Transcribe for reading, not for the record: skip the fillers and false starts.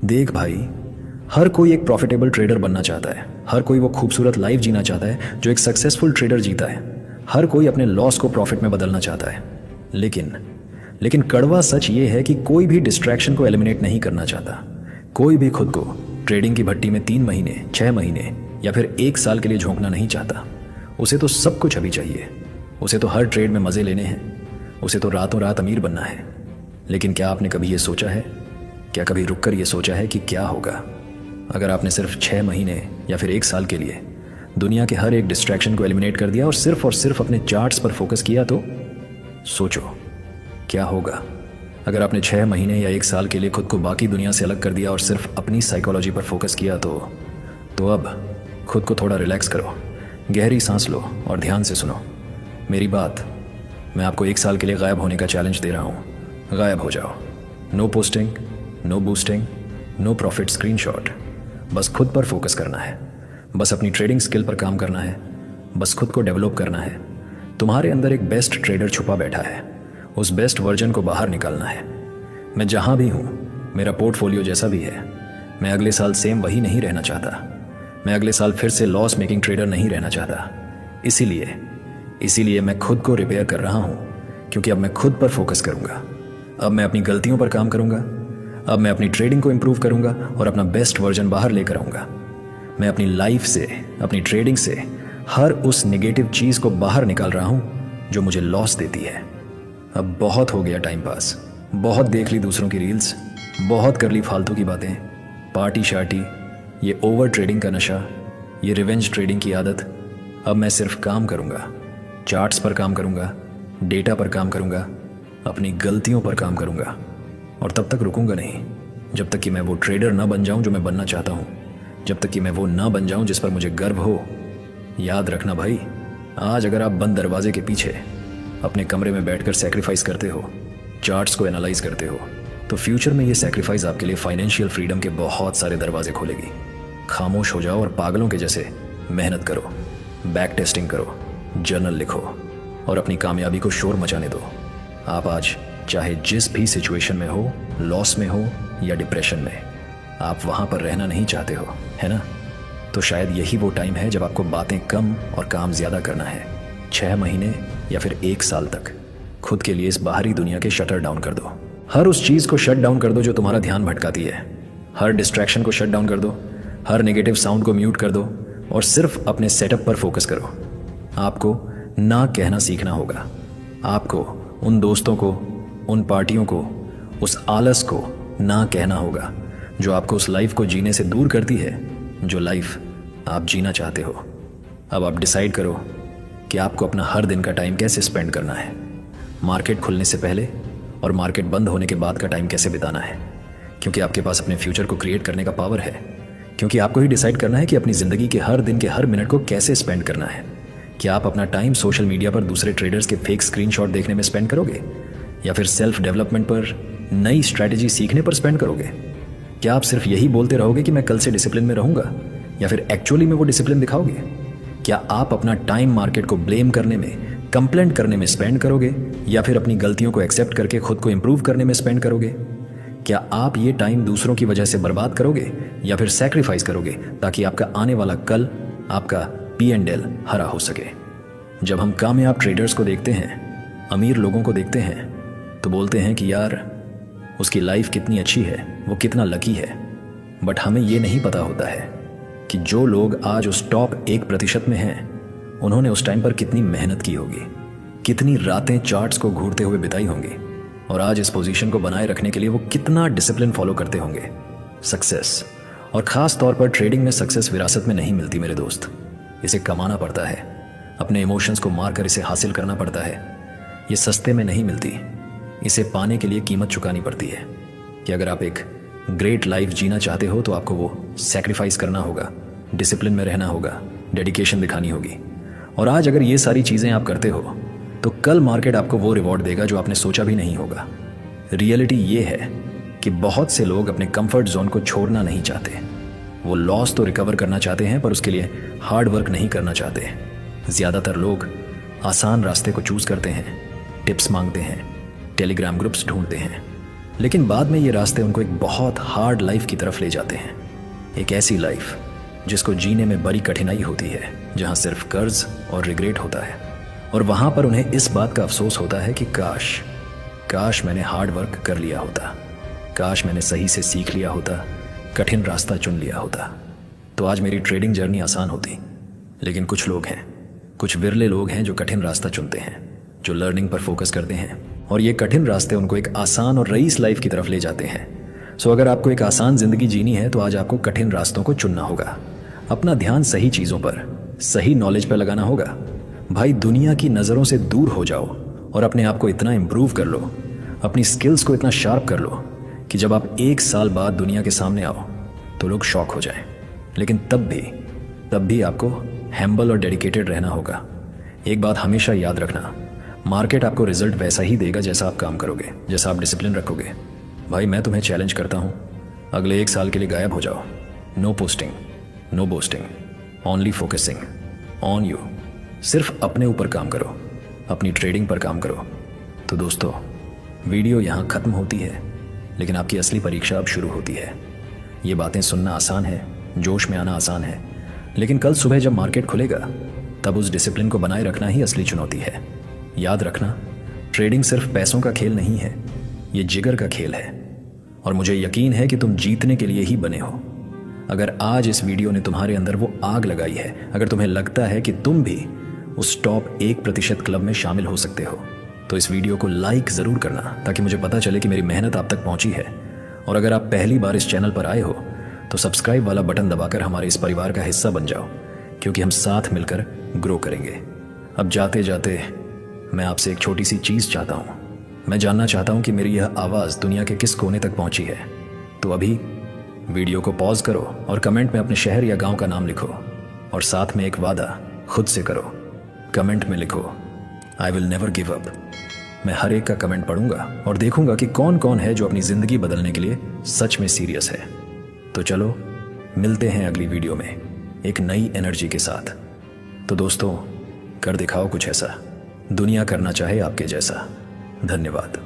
देख भाई, हर कोई एक प्रॉफिटेबल ट्रेडर बनना चाहता है। हर कोई वो खूबसूरत लाइफ जीना चाहता है जो एक सक्सेसफुल ट्रेडर जीता है। हर कोई अपने लॉस को प्रॉफिट में बदलना चाहता है। लेकिन कड़वा सच ये है कि कोई भी डिस्ट्रैक्शन को एलिमिनेट नहीं करना चाहता। कोई भी खुद को ट्रेडिंग की भट्टी में 3 महीने, 6 महीने या फिर 1 साल के लिए झोंकना नहीं चाहता। उसे तो सब कुछ अभी चाहिए। उसे तो हर ट्रेड में मज़े लेने हैं। उसे तो रातों रात अमीर बनना है। लेकिन क्या आपने कभी ये सोचा है, क्या कभी रुककर ये सोचा है कि क्या होगा अगर आपने सिर्फ 6 महीने या फिर 1 साल के लिए दुनिया के हर एक डिस्ट्रैक्शन को एलिमिनेट कर दिया और सिर्फ अपने चार्ट्स पर फोकस किया? तो सोचो क्या होगा अगर आपने 6 महीने या 1 साल के लिए खुद को बाकी दुनिया से अलग कर दिया और सिर्फ अपनी साइकोलॉजी पर फोकस किया? तो अब खुद को थोड़ा रिलैक्स करो, गहरी सांस लो और ध्यान से सुनो मेरी बात। मैं आपको 1 साल के लिए गायब होने का चैलेंज दे रहा हूँ। गायब हो जाओ। No posting, no boosting, no profit screenshot. बस खुद पर फोकस करना है। बस अपनी ट्रेडिंग स्किल पर काम करना है। बस खुद को डेवलप करना है। तुम्हारे अंदर एक बेस्ट ट्रेडर छुपा बैठा है। उस बेस्ट वर्जन को बाहर निकालना है। मैं जहाँ भी हूँ, मेरा पोर्टफोलियो जैसा भी है, मैं अगले साल सेम वही नहीं रहना चाहता। मैं अगले साल फिर से लॉस मेकिंग ट्रेडर नहीं रहना चाहता। इसीलिए मैं खुद को रिपेयर कर रहा हूँ, क्योंकि अब मैं खुद पर फोकस करूँगा। अब मैं अपनी गलतियों पर काम करूँगा। अब मैं अपनी ट्रेडिंग को इम्प्रूव करूँगा और अपना बेस्ट वर्जन बाहर लेकर आऊँगा। मैं अपनी लाइफ से, अपनी ट्रेडिंग से हर उस नेगेटिव चीज़ को बाहर निकाल रहा हूँ जो मुझे लॉस देती है। अब बहुत हो गया टाइम पास। बहुत देख ली दूसरों की रील्स, बहुत कर ली फालतू की बातें, पार्टी शार्टी, ये ओवर ट्रेडिंग का नशा, ये रिवेंज ट्रेडिंग की आदत। अब मैं सिर्फ काम करूँगा, चार्ट्स पर काम करूँगा, डेटा पर काम करूँगा, अपनी गलतियों पर काम करूँगा। और तब तक रुकूंगा नहीं जब तक कि मैं वो ट्रेडर ना बन जाऊं जो मैं बनना चाहता हूं। जब तक कि मैं वो ना बन जाऊं जिस पर मुझे गर्व हो। याद रखना भाई, आज अगर आप बंद दरवाजे के पीछे अपने कमरे में बैठकर सैक्रिफाइस करते हो, चार्ट्स को एनालाइज करते हो, तो फ्यूचर में ये सैक्रिफाइस आपके लिए फाइनेंशियल फ्रीडम के बहुत सारे दरवाजे खोलेगी। खामोश हो जाओ और पागलों के जैसे मेहनत करो, बैक टेस्टिंग करो, जर्नल लिखो और अपनी कामयाबी को शोर मचाने दो। आप आज चाहे जिस भी सिचुएशन में हो, लॉस में हो या डिप्रेशन में, आप वहाँ पर रहना नहीं चाहते हो, है ना? तो शायद यही वो टाइम है जब आपको बातें कम और काम ज़्यादा करना है। 6 महीने या फिर 1 साल तक खुद के लिए इस बाहरी दुनिया के शटर डाउन कर दो। हर उस चीज़ को शट डाउन कर दो जो तुम्हारा ध्यान भटकाती है। हर डिस्ट्रैक्शन को शट डाउन कर दो। हर नेगेटिव साउंड को म्यूट कर दो और सिर्फ अपने सेटअप पर फोकस करो। आपको ना कहना सीखना होगा। आपको उन दोस्तों को, उन पार्टियों को, उस आलस को ना कहना होगा जो आपको उस लाइफ को जीने से दूर करती है जो लाइफ आप जीना चाहते हो। अब आप डिसाइड करो कि आपको अपना हर दिन का टाइम कैसे स्पेंड करना है। मार्केट खुलने से पहले और मार्केट बंद होने के बाद का टाइम कैसे बिताना है, क्योंकि आपके पास अपने फ्यूचर को क्रिएट करने का पावर है। क्योंकि आपको ही डिसाइड करना है कि अपनी ज़िंदगी के हर दिन के हर मिनट को कैसे स्पेंड करना है। क्या आप अपना टाइम सोशल मीडिया पर दूसरे ट्रेडर्स के फेक स्क्रीनशॉट देखने में स्पेंड करोगे, या फिर सेल्फ डेवलपमेंट पर, नई स्ट्रैटेजी सीखने पर स्पेंड करोगे? क्या आप सिर्फ यही बोलते रहोगे कि मैं कल से डिसिप्लिन में रहूंगा, या फिर एक्चुअली में वो डिसिप्लिन दिखाओगे? क्या आप अपना टाइम मार्केट को ब्लेम करने में, कंप्लेंट करने में स्पेंड करोगे, या फिर अपनी गलतियों को एक्सेप्ट करके खुद को इंप्रूव करने में स्पेंड करोगे? क्या आप ये टाइम दूसरों की वजह से बर्बाद करोगे या फिर सैक्रिफाइस करोगे ताकि आपका आने वाला कल, आपका P&L हरा हो सके? जब हम कामयाब ट्रेडर्स को देखते हैं, अमीर लोगों को देखते हैं, तो बोलते हैं कि यार उसकी लाइफ कितनी अच्छी है, वो कितना लकी है। बट हमें ये नहीं पता होता है कि जो लोग आज उस टॉप 1% में हैं, उन्होंने उस टाइम पर कितनी मेहनत की होगी, कितनी रातें चार्ट्स को घूरते हुए बिताई होंगी, और आज इस पोजीशन को बनाए रखने के लिए वो कितना डिसिप्लिन फॉलो करते होंगे। सक्सेस, और ख़ास तौर पर ट्रेडिंग में सक्सेस विरासत में नहीं मिलती मेरे दोस्त। इसे कमाना पड़ता है, अपने इमोशंस को मारकर इसे हासिल करना पड़ता है। ये सस्ते में नहीं मिलती। इसे पाने के लिए कीमत चुकानी पड़ती है। कि अगर आप एक ग्रेट लाइफ जीना चाहते हो तो आपको वो सैक्रिफाइस करना होगा, डिसिप्लिन में रहना होगा, डेडिकेशन दिखानी होगी। और आज अगर ये सारी चीज़ें आप करते हो तो कल मार्केट आपको वो रिवॉर्ड देगा जो आपने सोचा भी नहीं होगा। रियलिटी ये है कि बहुत से लोग अपने कंफर्ट जोन को छोड़ना नहीं चाहते। वो लॉस तो रिकवर करना चाहते हैं पर उसके लिए हार्ड वर्क नहीं करना चाहते। ज़्यादातर लोग आसान रास्ते को चूज़ करते हैं, टिप्स मांगते हैं, टेलीग्राम ग्रुप्स ढूंढते हैं, लेकिन बाद में ये रास्ते उनको एक बहुत हार्ड लाइफ की तरफ ले जाते हैं। एक ऐसी लाइफ जिसको जीने में बड़ी कठिनाई होती है, जहाँ सिर्फ कर्ज और रिग्रेट होता है। और वहाँ पर उन्हें इस बात का अफसोस होता है कि काश मैंने हार्ड वर्क कर लिया होता, काश मैंने सही से सीख लिया होता, कठिन रास्ता चुन लिया होता, तो आज मेरी ट्रेडिंग जर्नी आसान होती। लेकिन कुछ लोग हैं, कुछ विरले लोग हैं जो कठिन रास्ता चुनते हैं, जो लर्निंग पर फोकस करते हैं, और ये कठिन रास्ते उनको एक आसान और रईस लाइफ की तरफ ले जाते हैं। सो अगर आपको एक आसान ज़िंदगी जीनी है तो आज आपको कठिन रास्तों को चुनना होगा। अपना ध्यान सही चीज़ों पर, सही नॉलेज पर लगाना होगा। भाई, दुनिया की नज़रों से दूर हो जाओ और अपने आप को इतना इम्प्रूव कर लो, अपनी स्किल्स को इतना शार्प कर लो कि जब आप 1 साल बाद दुनिया के सामने आओ तो लोग शॉक हो जाएं। लेकिन तब भी आपको हैम्बल और डेडिकेटेड रहना होगा। एक बात हमेशा याद रखना, मार्केट आपको रिजल्ट वैसा ही देगा जैसा आप काम करोगे, जैसा आप डिसिप्लिन रखोगे। भाई, मैं तुम्हें चैलेंज करता हूँ, अगले 1 साल के लिए गायब हो जाओ। No posting, no boosting, only focusing on you. सिर्फ अपने ऊपर काम करो, अपनी ट्रेडिंग पर काम करो। तो दोस्तों, वीडियो यहाँ ख़त्म होती है, लेकिन आपकी असली परीक्षा अब शुरू होती है। ये बातें सुनना आसान है, जोश में आना आसान है, लेकिन कल सुबह जब मार्केट खुलेगा तब उस डिसिप्लिन को बनाए रखना ही असली चुनौती है। याद रखना, ट्रेडिंग सिर्फ पैसों का खेल नहीं है, ये जिगर का खेल है। और मुझे यकीन है कि तुम जीतने के लिए ही बने हो। अगर आज इस वीडियो ने तुम्हारे अंदर वो आग लगाई है, अगर तुम्हें लगता है कि तुम भी उस टॉप 1% क्लब में शामिल हो सकते हो, तो इस वीडियो को लाइक ज़रूर करना, ताकि मुझे पता चले कि मेरी मेहनत आप तक पहुंची है। और अगर आप पहली बार इस चैनल पर आए हो तो सब्सक्राइब वाला बटन दबाकर हमारे इस परिवार का हिस्सा बन जाओ, क्योंकि हम साथ मिलकर ग्रो करेंगे। अब जाते जाते मैं आपसे एक छोटी सी चीज़ चाहता हूँ। मैं जानना चाहता हूँ कि मेरी यह आवाज़ दुनिया के किस कोने तक पहुँची है। तो अभी वीडियो को पॉज करो और कमेंट में अपने शहर या गांव का नाम लिखो, और साथ में एक वादा खुद से करो। कमेंट में लिखो, I will never give up. मैं हर एक का कमेंट पढ़ूंगा और देखूंगा कि कौन कौन है जो अपनी ज़िंदगी बदलने के लिए सच में सीरियस है। तो चलो, मिलते हैं अगली वीडियो में एक नई एनर्जी के साथ। तो दोस्तों, कर दिखाओ कुछ ऐसा, दुनिया करना चाहे आपके जैसा। धन्यवाद।